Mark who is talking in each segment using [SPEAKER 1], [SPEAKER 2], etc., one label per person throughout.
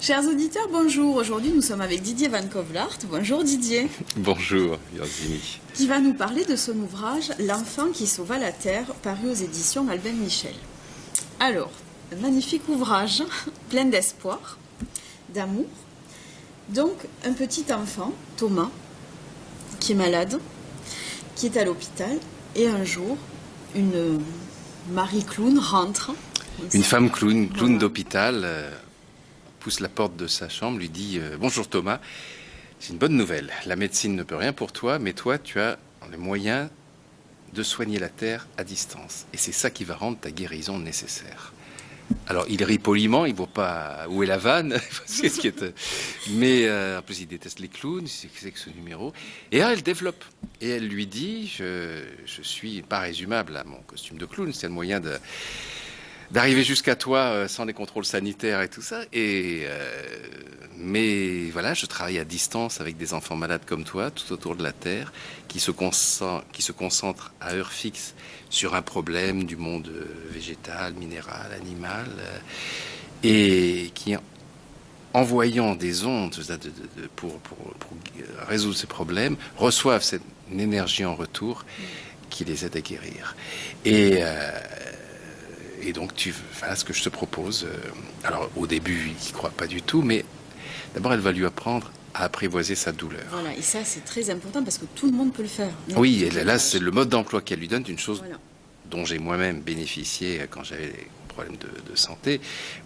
[SPEAKER 1] Chers auditeurs, bonjour. Aujourd'hui, nous sommes avec Didier Van Kovlaert. Bonjour Didier.
[SPEAKER 2] Bonjour Virginie.
[SPEAKER 1] Qui va nous parler de son ouvrage L'enfant qui sauva la Terre, paru aux éditions Albin Michel. Alors, un magnifique ouvrage, plein d'espoir, d'amour. Donc, un petit enfant, Thomas, qui est malade, qui est à l'hôpital, et un jour, une Marie Clown rentre.
[SPEAKER 2] Une femme clown d'hôpital, pousse la porte de sa chambre, lui dit bonjour Thomas, c'est une bonne nouvelle. La médecine ne peut rien pour toi, mais toi, tu as les moyens de soigner la terre à distance. Et c'est ça qui va rendre ta guérison nécessaire. Alors, il rit poliment, il ne voit pas où est la vanne, mais en plus, il déteste les clowns, c'est que ce numéro. Et là, elle développe. Et elle lui dit, je suis pas résumable à mon costume de clown, c'est le moyen d'arriver jusqu'à toi sans les contrôles sanitaires et tout ça. Mais voilà, je travaille à distance avec des enfants malades comme toi, tout autour de la Terre, qui se concentrent à heure fixe sur un problème du monde végétal, minéral, animal, et qui, en voyant des ondes pour résoudre ces problèmes, reçoivent cette énergie en retour qui les aide à guérir. Et donc, voilà ce que je te propose. Alors, au début, il n'y croit pas du tout, mais d'abord, elle va lui apprendre à apprivoiser sa douleur.
[SPEAKER 1] Voilà, et ça, c'est très important parce que tout le monde peut le faire.
[SPEAKER 2] Oui, et là, c'est le mode d'emploi qu'elle lui donne d'une chose dont j'ai moi-même bénéficié quand j'avais des problèmes de santé.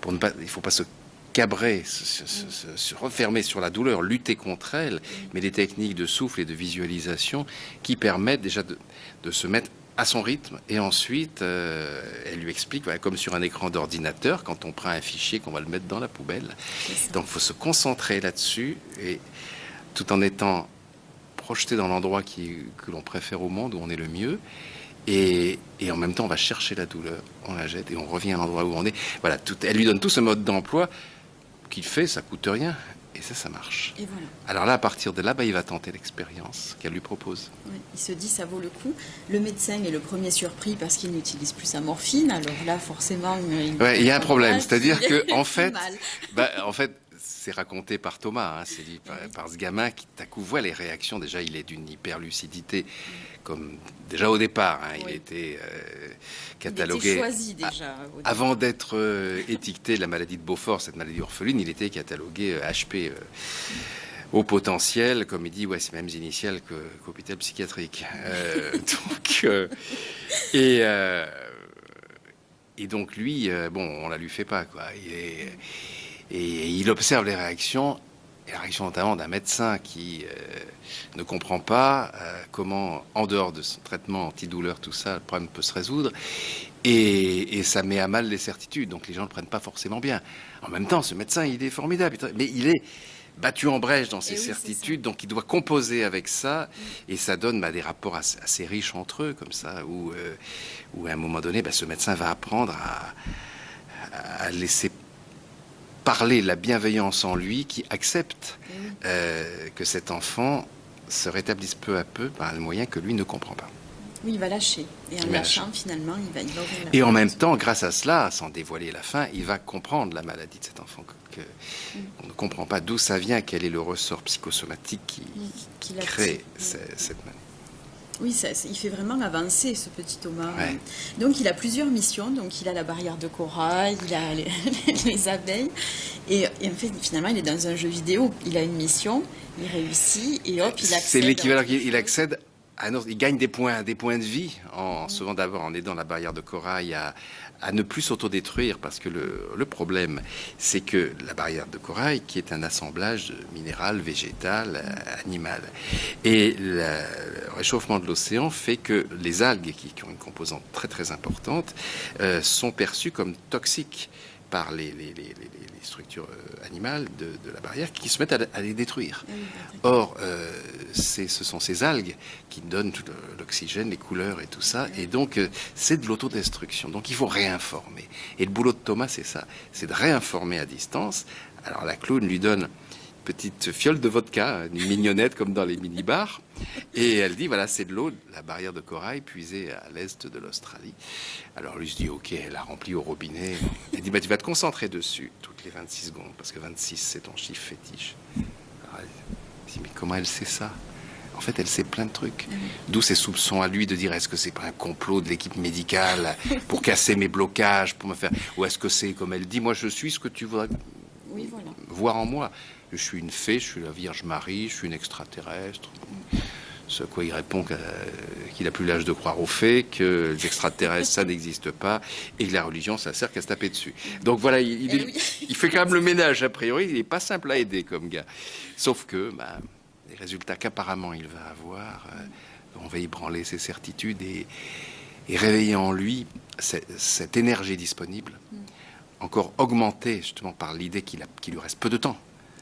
[SPEAKER 2] Il ne faut pas se cabrer, se refermer sur la douleur, lutter contre elle, mais des techniques de souffle et de visualisation qui permettent déjà de se mettre à son rythme, et ensuite elle lui explique, comme sur un écran d'ordinateur, quand on prend un fichier, qu'on va le mettre dans la poubelle. Donc il faut se concentrer là-dessus, et tout en étant projeté dans l'endroit que l'on préfère au monde, où on est le mieux, et en même temps on va chercher la douleur, on la jette et on revient à l'endroit où on est. Voilà, elle lui donne tout ce mode d'emploi qu'il fait, ça coûte rien. Et ça marche.
[SPEAKER 1] Et voilà.
[SPEAKER 2] Alors là, à partir de là, il va tenter l'expérience qu'elle lui propose.
[SPEAKER 1] Oui, il se dit, ça vaut le coup. Le médecin est le premier surpris parce qu'il n'utilise plus sa morphine. Alors là, forcément...
[SPEAKER 2] il y a un problème. C'est-à-dire que, en fait, c'est raconté par Thomas. C'est dit par ce gamin qui, d'un coup, voit les réactions. Déjà, il est d'une hyperlucidité, comme déjà au départ. Il était catalogué...
[SPEAKER 1] Il était choisi déjà.
[SPEAKER 2] Avant d'être étiqueté de la maladie de Beaufort, cette maladie orpheline, il était catalogué HP au potentiel, comme il dit, c'est les mêmes initiales qu'hôpital psychiatrique. Et donc lui, on la lui fait pas, quoi. Et il observe les réactions, et la réaction notamment d'un médecin qui ne comprend pas comment, en dehors de son traitement antidouleur, tout ça, le problème peut se résoudre. Et ça met à mal les certitudes, donc les gens ne le prennent pas forcément bien. En même temps, ce médecin, il est formidable, mais il est battu en brèche dans ses certitudes, donc il doit composer avec ça, et ça donne des rapports assez riches entre eux, comme ça, où à un moment donné, ce médecin va apprendre à laisser parler la bienveillance en lui, qui accepte que cet enfant se rétablisse peu à peu par le moyen que lui ne comprend pas.
[SPEAKER 1] Oui, il va lâcher. Et en lâchant, finalement, il va ouvrir la
[SPEAKER 2] Et en même temps, grâce à cela, sans dévoiler la fin, il va comprendre la maladie de cet enfant. On ne comprend pas d'où ça vient, quel est le ressort psychosomatique qui crée cette maladie.
[SPEAKER 1] Oui, il fait vraiment avancer ce petit Thomas.
[SPEAKER 2] Ouais.
[SPEAKER 1] Donc il a plusieurs missions. Donc il a la barrière de corail, il a les abeilles. Et en fait, finalement, il est dans un jeu vidéo. Il a une mission, il réussit et hop, il accède.
[SPEAKER 2] C'est l'équivalent, il accède. Il gagne des points de vie en sauvant d'abord, en aidant la barrière de corail à ne plus s'autodétruire, parce que le problème, c'est que la barrière de corail, qui est un assemblage minéral, végétal, animal, et le réchauffement de l'océan fait que les algues, qui ont une composante très très importante, sont perçues comme toxiques par les structures animales de la barrière, qui se mettent à les détruire. Or, ce sont ces algues qui donnent tout l'oxygène, les couleurs et tout ça, et donc c'est de l'autodestruction. Donc il faut réinformer. Et le boulot de Thomas, c'est ça, c'est de réinformer à distance. Alors la clown lui donne petite fiole de vodka, une mignonnette comme dans les mini-bars. Et elle dit, voilà, c'est de l'eau, la barrière de corail puisée à l'est de l'Australie. Alors lui, je dis, ok, elle a rempli au robinet. Elle dit, bah, tu vas te concentrer dessus toutes les 26 secondes, parce que 26, c'est ton chiffre fétiche. Alors elle dit, mais comment elle sait ça? En fait, elle sait plein de trucs. D'où ses soupçons à lui de dire, est-ce que c'est pas un complot de l'équipe médicale pour casser mes blocages, pour me faire... Ou est-ce que c'est, comme elle dit, moi je suis ce que tu voudrais voir en moi. Je suis une fée, je suis la Vierge Marie, je suis une extraterrestre. Ce à quoi il répond qu'il n'a plus l'âge de croire aux fées, que les extraterrestres, ça n'existe pas, et que la religion, ça sert qu'à se taper dessus. Donc voilà, il fait quand même le ménage, a priori. Il n'est pas simple à aider comme gars. Sauf que les résultats qu'apparemment il va avoir, on va ébranler ses certitudes et réveiller en lui cette énergie disponible, encore augmentée justement par l'idée qu'il lui reste peu de temps.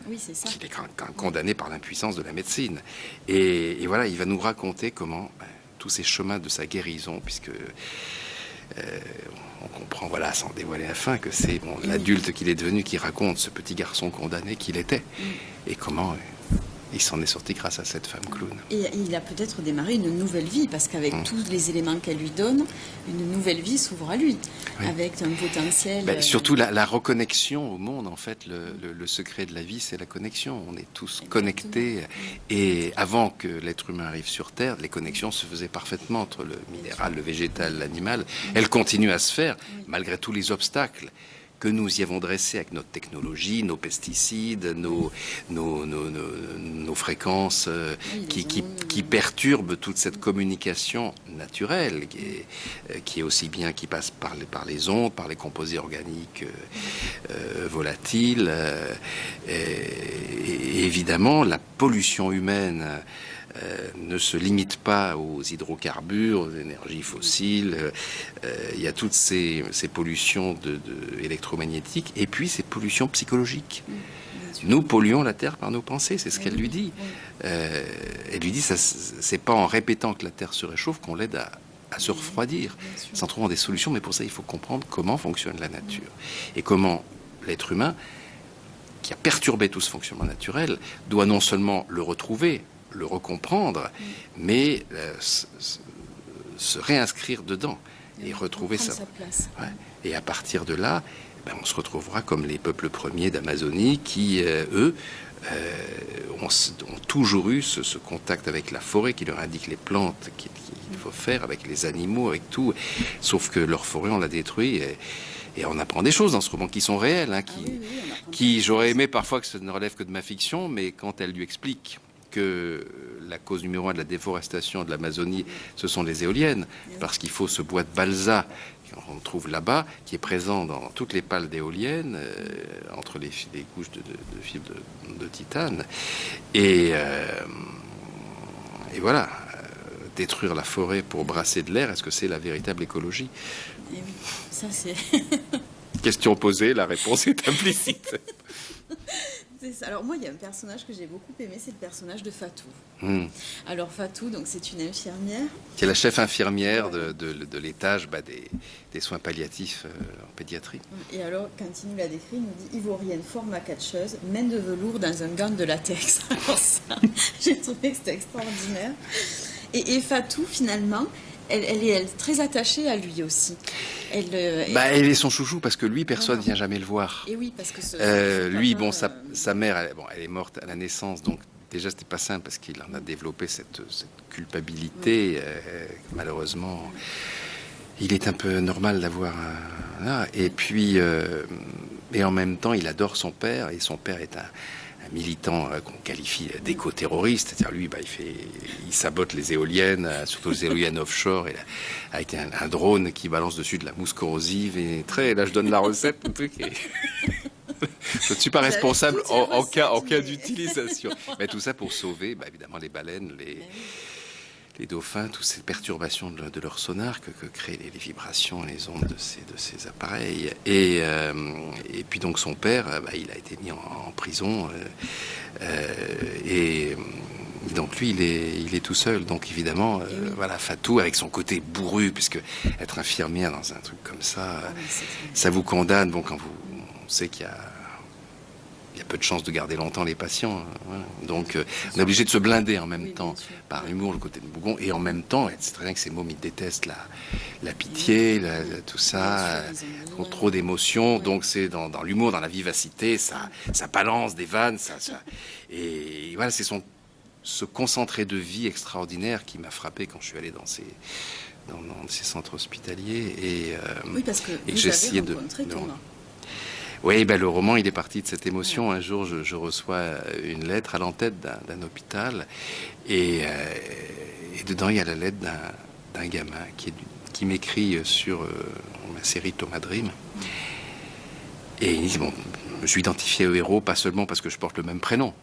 [SPEAKER 1] Oui, c'est ça.
[SPEAKER 2] Qu'il est condamné par l'impuissance de la médecine. Et voilà, il va nous raconter comment tous ces chemins de sa guérison, puisque on comprend, voilà, sans dévoiler la fin, que c'est l'adulte qu'il est devenu qui raconte ce petit garçon condamné qu'il était, et comment il s'en est sorti grâce à cette femme clown.
[SPEAKER 1] Et il a peut-être démarré une nouvelle vie, parce qu'avec tous les éléments qu'elle lui donne, une nouvelle vie s'ouvre à lui, avec un potentiel...
[SPEAKER 2] surtout la reconnexion au monde, en fait, le secret de la vie, c'est la connexion. On est tous connectés, et avant que l'être humain arrive sur Terre, les connexions se faisaient parfaitement entre le minéral, le végétal, l'animal. Elles continuent à se faire, malgré tous les obstacles que nous y avons dressé avec notre technologie, nos pesticides, nos fréquences qui perturbent toute cette communication naturelle, qui est aussi bien qui passe par les ondes, par les composés organiques volatiles, et évidemment la pollution humaine ne se limite pas aux hydrocarbures, aux énergies fossiles. Il y a toutes ces pollutions électromagnétiques et puis ces pollutions psychologiques. Nous polluons la Terre par nos pensées, c'est ce qu'elle lui dit. Elle lui dit, c'est pas en répétant que la Terre se réchauffe qu'on l'aide à se refroidir, sans trouver des solutions. Mais pour ça, il faut comprendre comment fonctionne la nature et comment l'être humain, qui a perturbé tout ce fonctionnement naturel, doit non seulement le retrouver, le recomprendre, mais se réinscrire dedans et retrouver sa place. Et à partir de là, on se retrouvera comme les peuples premiers d'Amazonie qui, eux, ont toujours eu ce contact avec la forêt qui leur indique les plantes qu'il faut faire, avec les animaux, avec tout. Sauf que leur forêt, on l'a détruit. Et on apprend des choses dans ce roman qui sont réelles, qui j'aurais aimé parfois que ça ne relève que de ma fiction, mais quand elle lui explique que la cause numéro 1 de la déforestation de l'Amazonie, ce sont les éoliennes, parce qu'il faut ce bois de balsa qu'on trouve là-bas, qui est présent dans toutes les pales d'éoliennes, entre les couches de fibres de titane. Et voilà, détruire la forêt pour brasser de l'air, est-ce que c'est la véritable écologie?
[SPEAKER 1] Et oui, ça c'est...
[SPEAKER 2] Question posée, la réponse est implicite.
[SPEAKER 1] Alors moi, il y a un personnage que j'ai beaucoup aimé, c'est le personnage de Fatou. Alors Fatou, donc c'est une infirmière.
[SPEAKER 2] Qui est la chef infirmière de l'étage des soins palliatifs en pédiatrie. Et
[SPEAKER 1] alors, quand il nous l'a décrit, il nous dit ivoirienne, format catcheuse, main de velours dans un gant de latex. Alors ça, j'ai trouvé que c'était extraordinaire. Et Fatou, finalement, elle est très attachée à lui aussi. Elle
[SPEAKER 2] est son chouchou parce que lui, personne ne vient jamais le voir.
[SPEAKER 1] Et oui, parce que
[SPEAKER 2] lui, sa mère, elle est morte à la naissance, donc déjà c'était pas simple parce qu'il en a développé cette culpabilité. Malheureusement, il est un peu normal d'avoir là. Et puis, et en même temps, il adore son père et son père est un militant qu'on qualifie d'éco-terroriste, c'est-à-dire lui, il sabote les éoliennes, surtout les éoliennes offshore, et avec un drone qui balance dessus de la mousse corrosive, et là je donne la recette, le truc, et je ne suis pas responsable en cas d'utilisation. Mais tout ça pour sauver, évidemment, les baleines, les dauphins, toutes ces perturbations de leur sonar que créent les vibrations, les ondes de ces appareils. Et puis donc son père, il a été mis en prison. Et donc lui, il est tout seul. Donc évidemment, voilà, Fatou, avec son côté bourru, puisque être infirmière dans un truc comme ça, ça vous condamne. Bon, quand on sait qu'il il y a peu de chances de garder longtemps les patients. Voilà. Donc, on est obligé de se blinder en même temps par l'humour, le côté de Bougon, et en même temps, c'est très bien que ces mômes, ils détestent la pitié, tout ça, ont trop d'émotions. Donc, c'est dans l'humour, dans la vivacité, ça balance des vannes, et voilà, c'est ce concentré de vie extraordinaire qui m'a frappé quand je suis allé dans ces centres hospitaliers
[SPEAKER 1] oui, parce que
[SPEAKER 2] et
[SPEAKER 1] vous
[SPEAKER 2] j'ai
[SPEAKER 1] avez
[SPEAKER 2] essayé
[SPEAKER 1] rencontré Thomas.
[SPEAKER 2] Oui, ben, le roman, il est parti de cette émotion. Un jour, je reçois une lettre à l'entête d'un hôpital et dedans, il y a la lettre d'un gamin qui m'écrit sur ma série Thomas Dream. Et il dit, bon, je suis identifié au héros, pas seulement parce que je porte le même prénom.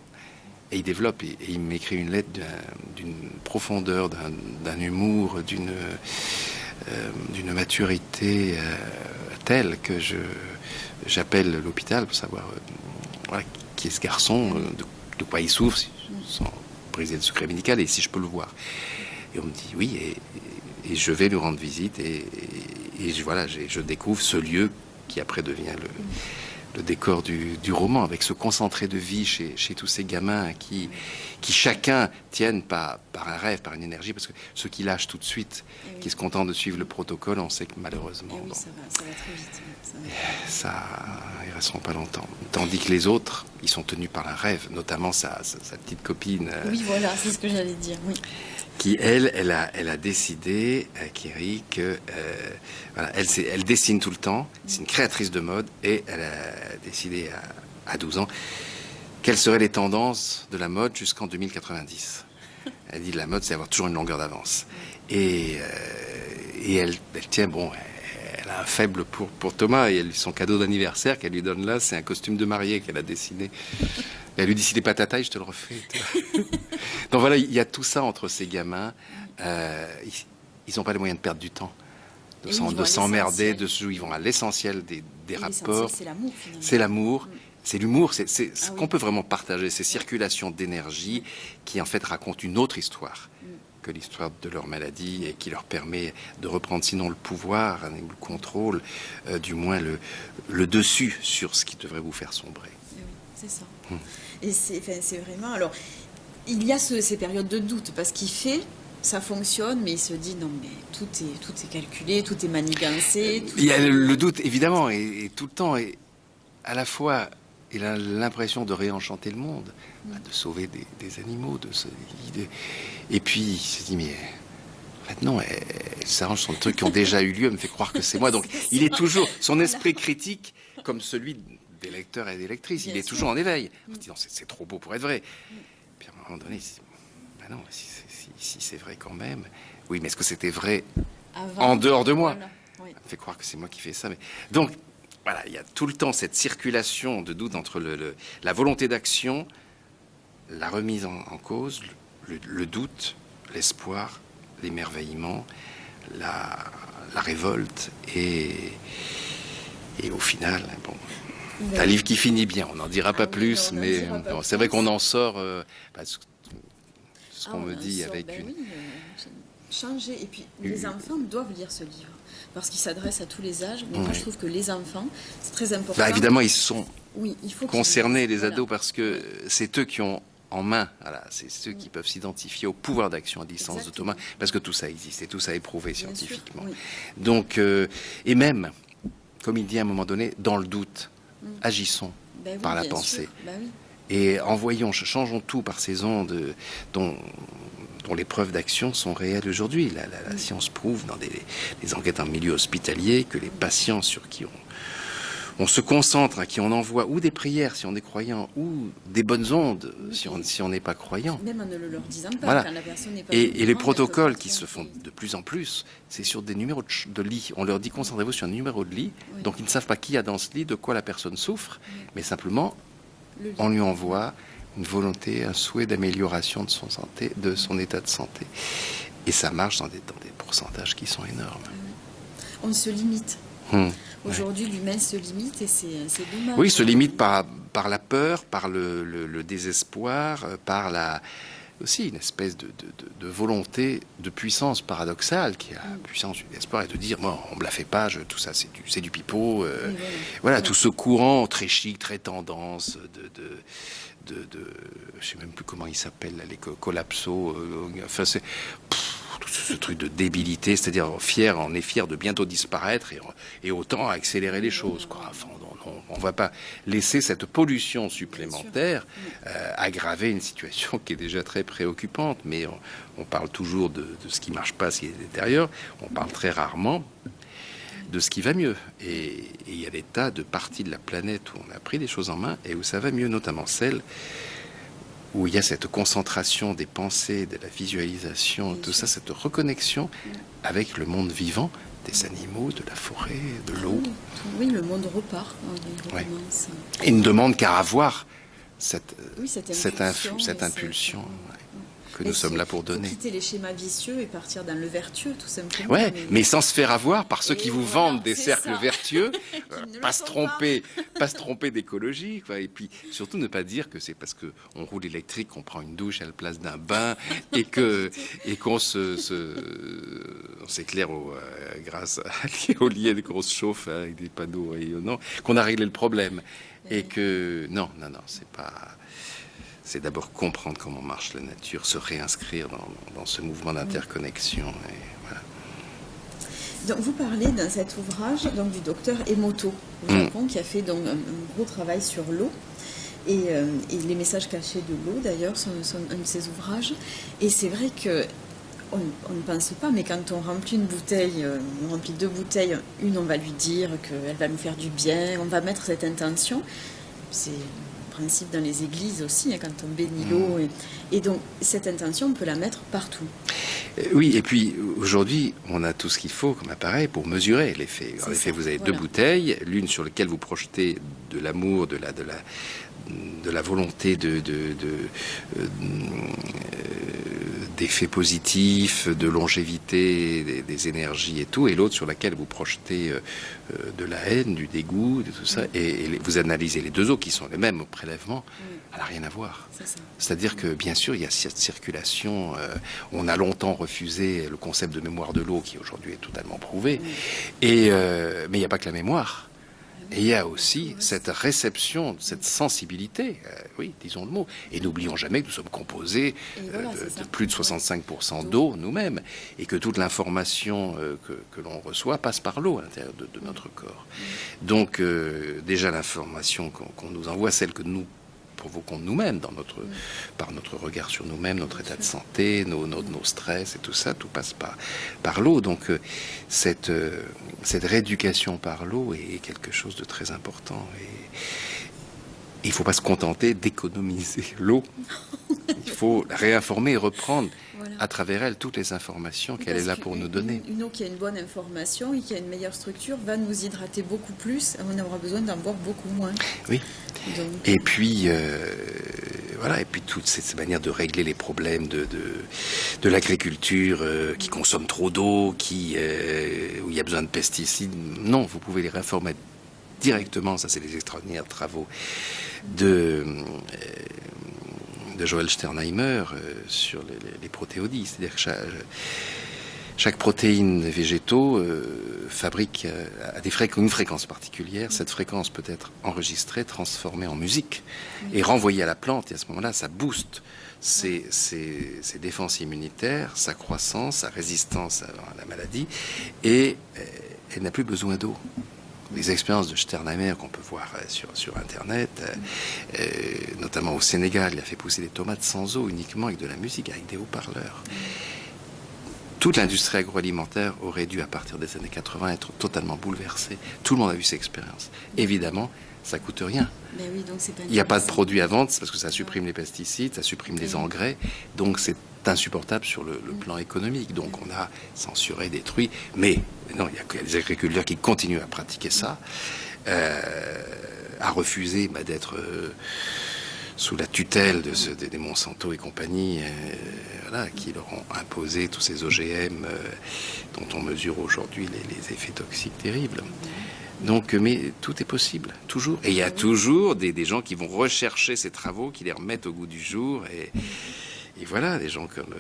[SPEAKER 2] Et il développe, et il m'écrit une lettre d'une profondeur, d'un humour, d'une maturité telle que j'appelle l'hôpital pour savoir voilà, qui est ce garçon, de quoi il souffre, sans briser le secret médical, et si je peux le voir. Et on me dit oui, et je vais lui rendre visite, et voilà, je découvre ce lieu qui après devient le décor du roman, avec ce concentré de vie chez tous ces gamins qui chacun tiennent par un rêve, par une énergie, parce que ceux qui lâchent tout de suite, qui se contentent de suivre le protocole, on sait que malheureusement,
[SPEAKER 1] oui, ça va très vite.
[SPEAKER 2] Ils resteront pas longtemps. Tandis que les autres, ils sont tenus par un rêve, notamment sa petite copine.
[SPEAKER 1] Oui, voilà, c'est ce que j'allais dire, oui.
[SPEAKER 2] Qui, elle a décidé, Kiri, que voilà, elle dessine tout le temps, c'est une créatrice de mode, et elle a décidé à 12 ans quelles seraient les tendances de la mode jusqu'en 2090. Elle dit la mode, c'est avoir toujours une longueur d'avance. Et elle tient, bon, elle a un faible pour Thomas, et son cadeau d'anniversaire qu'elle lui donne là, c'est un costume de mariée qu'elle a dessiné. Et elle lui dit, si t'es pas ta taille, je te le refais. Donc voilà, il y a tout ça entre ces gamins. Ils n'ont pas les moyens de perdre du temps, de s'emmerder, ils vont à l'essentiel des rapports.
[SPEAKER 1] C'est l'amour, finalement.
[SPEAKER 2] C'est l'amour. C'est l'humour, c'est ce qu'on peut vraiment partager, ces circulations d'énergie qui en fait racontent une autre histoire que l'histoire de leur maladie, et qui leur permet de reprendre sinon le pouvoir, le contrôle, du moins le dessus sur ce qui devrait vous faire sombrer.
[SPEAKER 1] Oui, c'est ça. Et c'est vraiment... Alors, il y a ces périodes de doute, parce qu'il ça fonctionne, mais il se dit non, mais tout est calculé, tout est manigancé.
[SPEAKER 2] Il y a le doute, évidemment, et tout le temps, et à la fois... Il a l'impression de réenchanter le monde, de sauver des animaux, et puis il se dit mais en fait non, elle s'arrange sur des trucs qui ont déjà eu lieu, elle me fait croire que c'est moi. Donc il est toujours, son esprit critique, comme celui des lecteurs et des lectrices, il est toujours en éveil. Il se dit non, c'est trop beau pour être vrai. Puis à un moment donné, il se dit ben non, si c'est vrai quand même. Oui, mais est-ce que c'était vrai en dehors de moi?
[SPEAKER 1] Voilà. Oui.
[SPEAKER 2] Elle me fait croire que c'est moi qui fais ça. Mais... Donc voilà, il y a tout le temps cette circulation de doute entre la volonté d'action, la remise en cause, le doute, l'espoir, l'émerveillement, la révolte, et au final, bon, un livre qui finit bien. On n'en dira pas plus, mais bon, c'est vrai qu'on en sort, ce qu'on me dit avec
[SPEAKER 1] changer. Et puis, les enfants doivent lire ce livre, parce qu'il s'adresse à tous les âges. Mais moi, je trouve que les enfants, c'est très important.
[SPEAKER 2] Bah, évidemment, ils sont
[SPEAKER 1] il faut
[SPEAKER 2] concernés, les ados, parce que c'est eux qui ont en main, voilà, c'est ceux qui peuvent s'identifier au pouvoir d'action à distance de Thomas, parce que tout ça existe, et tout ça est prouvé scientifiquement. Donc, et même, comme il dit à un moment donné, dans le doute, agissons par la pensée. Et changeons tout par ces ondes dont les preuves d'action sont réelles aujourd'hui. La science prouve dans des enquêtes en milieu hospitalier que les patients sur qui on se concentre, à qui on envoie ou des prières si on est croyant, ou des bonnes ondes si on n'est pas croyant.
[SPEAKER 1] Même en ne le leur disant pas,
[SPEAKER 2] voilà.
[SPEAKER 1] Quand la personne n'est pas
[SPEAKER 2] et les protocoles qui se font de plus en plus, c'est sur des numéros de lit. On leur dit concentrez-vous sur un numéro de lit, donc ils ne savent pas qui y a dans ce lit, de quoi la personne souffre, mais simplement on lui envoie une volonté, un souhait d'amélioration de son état de santé. Et ça marche dans des pourcentages qui sont énormes.
[SPEAKER 1] On se limite. Aujourd'hui, l'humain se limite, et c'est dommage.
[SPEAKER 2] Oui, il se limite par la peur, par le désespoir, par aussi une espèce de volonté de puissance paradoxale qui est la puissance du désespoir et de dire moi on me la fait pas, tout ça c'est du pipeau, voilà tout ce courant très chic, très tendance je sais même plus comment il s'appelle les collapsos, enfin c'est tout ce truc de débilité, c'est-à-dire on est fier de bientôt disparaître et autant accélérer les choses quoi. Enfin, on ne va pas laisser cette pollution supplémentaire aggraver une situation qui est déjà très préoccupante. Mais on parle toujours de ce qui ne marche pas, ce qui est détériore. On parle très rarement de ce qui va mieux. Et il y a des tas de parties de la planète où on a pris des choses en main et où ça va mieux, notamment celles où il y a cette concentration des pensées, de la visualisation, tout ça, cette reconnexion avec le monde vivant, des animaux, de la forêt, de l'eau.
[SPEAKER 1] Oui, le monde repart.
[SPEAKER 2] Ouais. Et ne demande qu'à avoir cette impulsion que nous sommes là pour donner.
[SPEAKER 1] Quitter les schémas vicieux et partir dans le vertueux, tout simplement.
[SPEAKER 2] Ouais, mais sans se faire avoir par ceux qui vous vendent des cercles vertueux. Pas se tromper d'écologie. Et puis surtout ne pas dire que c'est parce que on roule électrique qu'on prend une douche à la place d'un bain et qu'on s'éclaire grâce à l'éolienne qu'on se chauffe avec des panneaux rayonnants qu'on a réglé le problème. Et que non, c'est pas. C'est d'abord comprendre comment marche la nature, se réinscrire dans ce mouvement d'interconnexion. Voilà.
[SPEAKER 1] Donc vous parlez dans cet ouvrage du docteur Emoto au Japon qui a fait donc un gros travail sur l'eau et les messages cachés de l'eau d'ailleurs sont un de ses ouvrages. Et c'est vrai que on ne pense pas, mais quand on remplit une bouteille, on remplit 2 bouteilles, une on va lui dire qu'elle va nous faire du bien, on va mettre cette intention. C'est principe dans les églises aussi, quand on bénit l'eau. Et donc, cette intention, on peut la mettre partout.
[SPEAKER 2] Oui, et puis aujourd'hui, on a tout ce qu'il faut comme appareil pour mesurer l'effet. En effet, vous avez 2 bouteilles, l'une sur laquelle vous projetez de l'amour, de la volonté d'effets positifs, de longévité, des énergies et tout, et l'autre sur laquelle vous projetez de la haine, du dégoût, de tout ça, et vous analysez les 2 eaux qui sont les mêmes au prélèvement, elle n'a rien à voir. C'est-à-dire que bien sûr, il y a cette circulation, on a longtemps refusé le concept de mémoire de l'eau qui aujourd'hui est totalement prouvé, mais il n'y a pas que la mémoire. Et il y a aussi cette réception, cette sensibilité, oui, disons le mot. Et n'oublions jamais que nous sommes composés de plus de 65% d'eau nous-mêmes, et que toute l'information que l'on reçoit passe par l'eau à l'intérieur de notre corps. Donc déjà l'information qu'on nous envoie, celle que nous provoquons nous-mêmes par notre regard sur nous-mêmes, notre état de santé, nos stress et tout ça, tout passe par l'eau. Donc cette rééducation par l'eau est quelque chose de très important. Et il ne faut pas se contenter d'économiser l'eau. Il faut la réinformer et reprendre à travers elle toutes les informations qu'elle est là pour nous donner.
[SPEAKER 1] Une eau qui a une bonne information et qui a une meilleure structure va nous hydrater beaucoup plus. On aura besoin d'en boire beaucoup moins.
[SPEAKER 2] Oui. Donc... Et puis, voilà. Et puis toute cette manière de régler les problèmes de l'agriculture qui consomme trop d'eau, où il y a besoin de pesticides. Non, vous pouvez les réinformer directement. Ça, c'est les extraordinaires travaux de Joël Sternheimer sur les protéodies. C'est-à-dire que chaque protéine des végétaux fabrique une fréquence particulière. Cette fréquence peut être enregistrée, transformée en musique et renvoyée à la plante. Et à ce moment-là, ça booste ses défenses immunitaires, sa croissance, sa résistance à la maladie. Et elle n'a plus besoin d'eau. Les expériences de Sternheimer qu'on peut voir sur Internet, notamment au Sénégal, il a fait pousser des tomates sans eau, uniquement avec de la musique, avec des haut-parleurs. Toute l'industrie agroalimentaire aurait dû, à partir des années 80, être totalement bouleversée. Tout le monde a vu ces expériences. Évidemment, ça coûte rien.
[SPEAKER 1] Ben oui, donc c'est pas
[SPEAKER 2] il n'y a pas de produits à vendre, c'est parce que ça supprime les pesticides, ça supprime les engrais, donc c'est insupportable sur le plan économique. Donc on a censuré, détruit, mais non, il y a des agriculteurs qui continuent à pratiquer ça, à refuser d'être sous la tutelle des Monsanto et compagnie, qui leur ont imposé tous ces OGM dont on mesure aujourd'hui les effets toxiques terribles. Donc, mais tout est possible, toujours. Et il y a toujours des gens qui vont rechercher ces travaux, qui les remettent au goût du jour. Et Et voilà, des gens comme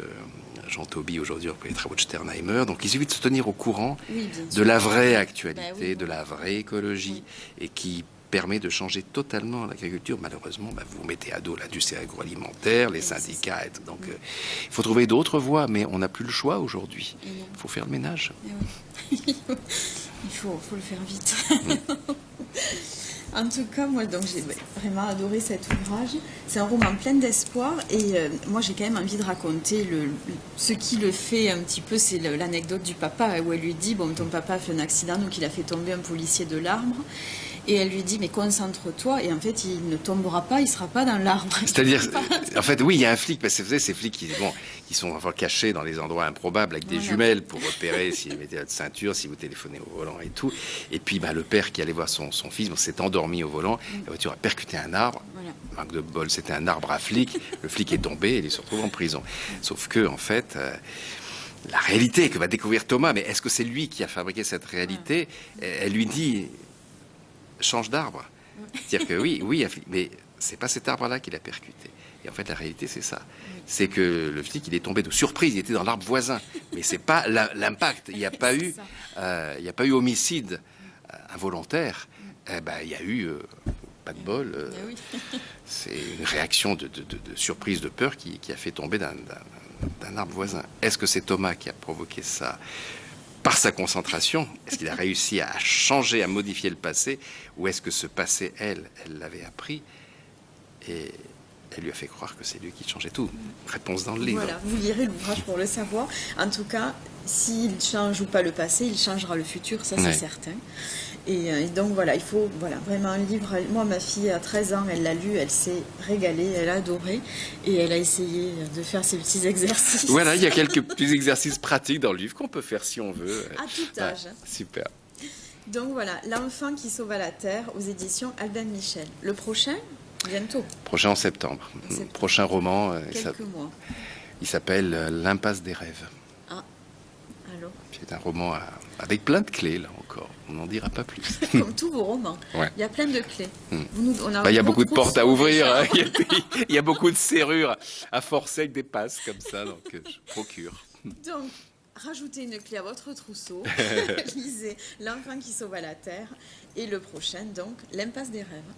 [SPEAKER 2] Jean Toby aujourd'hui pour les travaux de Sternheimer. Donc il suffit de se tenir au courant de la vraie actualité, de la vraie écologie, et qui permet de changer totalement l'agriculture. Malheureusement, vous mettez à dos l'industrie agroalimentaire, les syndicats. Donc il faut trouver d'autres voies, mais on n'a plus le choix aujourd'hui. Il faut faire le ménage.
[SPEAKER 1] Il faut le faire vite. En tout cas, moi, donc j'ai vraiment adoré cet ouvrage. C'est un roman plein d'espoir et moi, j'ai quand même envie de raconter ce qui le fait un petit peu. C'est l'anecdote du papa où elle lui dit, bon, ton papa a fait un accident, donc il a fait tomber un policier de l'arbre. Et elle lui dit, mais concentre-toi. Et en fait, il ne tombera pas, il ne sera pas dans l'arbre.
[SPEAKER 2] C'est-à-dire, en fait, oui, il y a un flic, parce que vous savez, ces flics qui sont enfin cachés dans les endroits improbables avec des jumelles pour repérer s'il mettez votre ceinture, si vous téléphonez au volant et tout. Et puis, le père qui allait voir son fils s'est endormi au volant. La voiture a percuté un arbre. Manque de bol, c'était un arbre à flic. Le flic est tombé et il se retrouve en prison. Sauf que, en fait... la réalité que va découvrir Thomas, mais est-ce que c'est lui qui a fabriqué cette réalité? Elle lui dit... change d'arbre. C'est-à-dire que oui, mais c'est pas cet arbre-là qu'il a percuté. Et en fait, la réalité, c'est ça. C'est que le flic, il est tombé de surprise, il était dans l'arbre voisin. Mais c'est pas l'impact. Il n'y a pas eu homicide involontaire. Il y a eu, pas de bol, c'est une réaction de surprise, de peur qui a fait tomber d'un arbre voisin. Est-ce que c'est Thomas qui a provoqué ça? Par sa concentration, est-ce qu'il a réussi à changer, à modifier le passé, ou est-ce que ce passé, elle l'avait appris et elle lui a fait croire que c'est lui qui changeait tout? Réponse dans le livre.
[SPEAKER 1] Voilà, vous lirez l'ouvrage pour le savoir. En tout cas, s'il change ou pas le passé, il changera le futur, ça c'est certain. Et donc voilà, il faut vraiment un livre. Moi, ma fille a 13 ans, elle l'a lu, elle s'est régalée, elle a adoré et elle a essayé de faire ses petits exercices.
[SPEAKER 2] Voilà, il y a quelques petits exercices pratiques dans le livre qu'on peut faire si on veut.
[SPEAKER 1] À tout âge.
[SPEAKER 2] Super.
[SPEAKER 1] Donc voilà, L'enfant qui sauva la terre aux éditions Albin Michel. Le prochain, bientôt.
[SPEAKER 2] Prochain en septembre. Prochain roman.
[SPEAKER 1] Quelques mois.
[SPEAKER 2] Il s'appelle L'impasse des rêves.
[SPEAKER 1] Alors.
[SPEAKER 2] C'est un roman avec plein de clés, là encore. On n'en dira pas plus.
[SPEAKER 1] Comme tous vos romans.
[SPEAKER 2] Ouais.
[SPEAKER 1] Il y a plein de clés.
[SPEAKER 2] Il y a beaucoup de portes à ouvrir. Hein. Il y a beaucoup de serrures à forcer avec des passes comme ça. Donc, je procure.
[SPEAKER 1] Donc, rajoutez une clé à votre trousseau. Lisez L'enfant qui sauva la terre. Et le prochain, donc, L'impasse des rêves.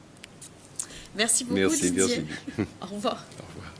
[SPEAKER 1] Merci beaucoup, Didier.
[SPEAKER 2] Merci.
[SPEAKER 1] Au revoir.
[SPEAKER 2] Au revoir.